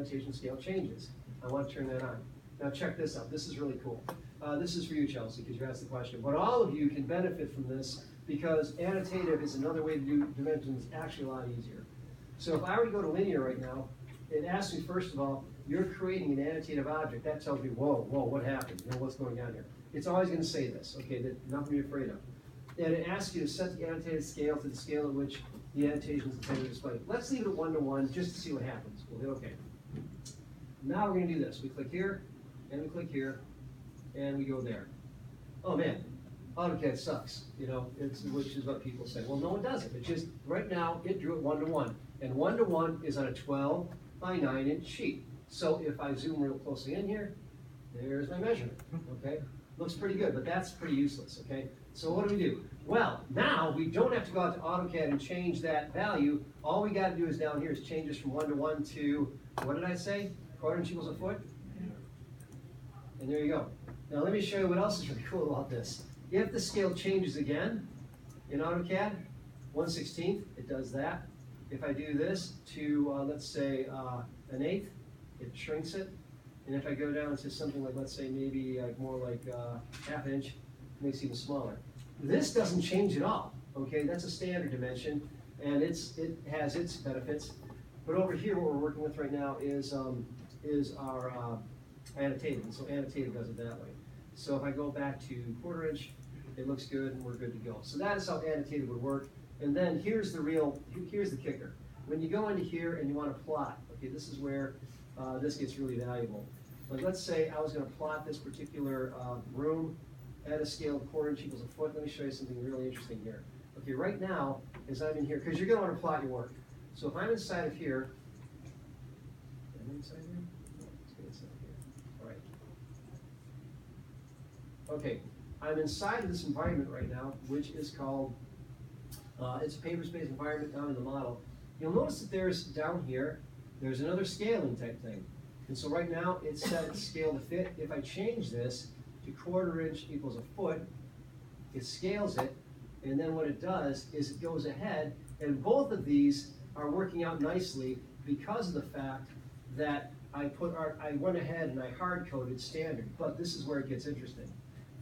annotation scale changes. I want to turn that on. Now check this out. This is really cool. This is for you, Chelsea, because you asked the question. But all of you can benefit from this because annotative is another way to do dimensions actually a lot easier. So if I were to go to linear right now, it asks me, first of all, you're creating an annotative object. That tells me, whoa, what happened? You know, what's going on here? It's always going to say this, okay, that nothing to be afraid of. And it asks you to set the annotated scale to the scale at which the annotation is intended to display. Let's leave it at 1 to 1 just to see what happens. We'll hit OK. Now we're going to do this. We click here, and we click here, and we go there. Oh man, AutoCAD sucks, you know, which is what people say. Well, no, it doesn't. It just, right now, it drew it 1 to 1. And 1 to 1 is on a 12 by 9 inch sheet. So if I zoom real closely in here, there's my measurement, okay? Looks pretty good, but that's pretty useless, okay? So what do? Well, now we don't have to go out to AutoCAD and change that value. All we got to do is down here is change this from 1 to 1 to, what did I say? 1/4 inch equals a foot? And there you go. Now let me show you what else is really cool about this. If the scale changes again in AutoCAD, 1/16, it does that. If I do this to, let's say, 1/8, it shrinks it. And if I go down to something like, let's say, maybe more like 1/2 inch, it makes it even smaller. This doesn't change at all, okay? That's a standard dimension, and it has its benefits. But over here, what we're working with right now is our annotative, and so annotative does it that way. So if I go back to 1/4 inch, it looks good, and we're good to go. So that is how annotative would work. And then here's the kicker. When you go into here and you want to plot, okay, this is where this gets really valuable. Like let's say I was going to plot this particular room at a scale of 1/4 inch equals a foot. Let me show you something really interesting here. Okay, right now, as I'm in here, because you're going to want to plot your work. So if I'm inside of here, am I inside here? No, let's get inside here. All right. Okay, I'm inside of this environment right now, which is called, it's a paper space environment down in the model. You'll notice that there's down here, there's another scaling type thing. And so right now, it's set to scale to fit. If I change this to 1/4 inch equals a foot, it scales it, and then what it does is it goes ahead, and both of these are working out nicely because of the fact that I went ahead and I hard-coded standard. But this is where it gets interesting.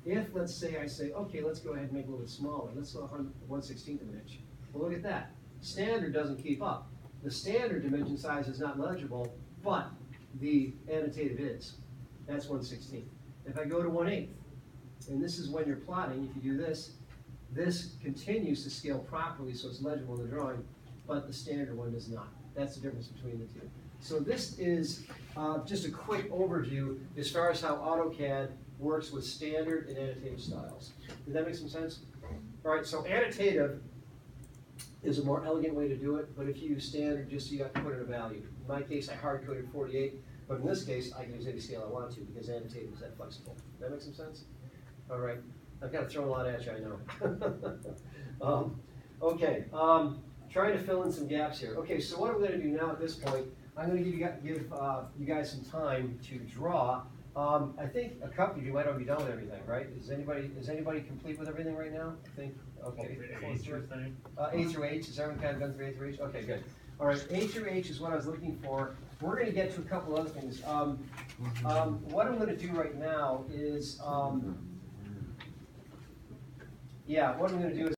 If, let's say, I say, okay, let's go ahead and make it a little bit smaller. Let's go 1/16 of an inch. Well, look at that. Standard doesn't keep up. The standard dimension size is not legible, but the annotative is. That's 1/16. If I go to 1/8, and this is when you're plotting, if you do this, this continues to scale properly so it's legible in the drawing, but the standard one does not. That's the difference between the two. So this is just a quick overview as far as how AutoCAD works with standard and annotative styles. Does that make some sense? All right, so annotative is a more elegant way to do it, but if you use standard, just so you have to put in a value. In my case, I hard-coded 48, but in this case, I can use any scale I want to because annotative is that flexible. Does that make some sense? All right, I've got to throw a lot at you, I know. Okay, trying to fill in some gaps here. Okay, so what I'm going to do now at this point, I'm going to give you guys some time to draw. I think a couple of you might already be done with everything, right? Is anybody complete with everything right now? I think, okay. A through H, is everyone kind of done through A through H? Okay, good. All right, A through H is what I was looking for. We're going to get to a couple other things. What I'm going to do right now is, what I'm going to do is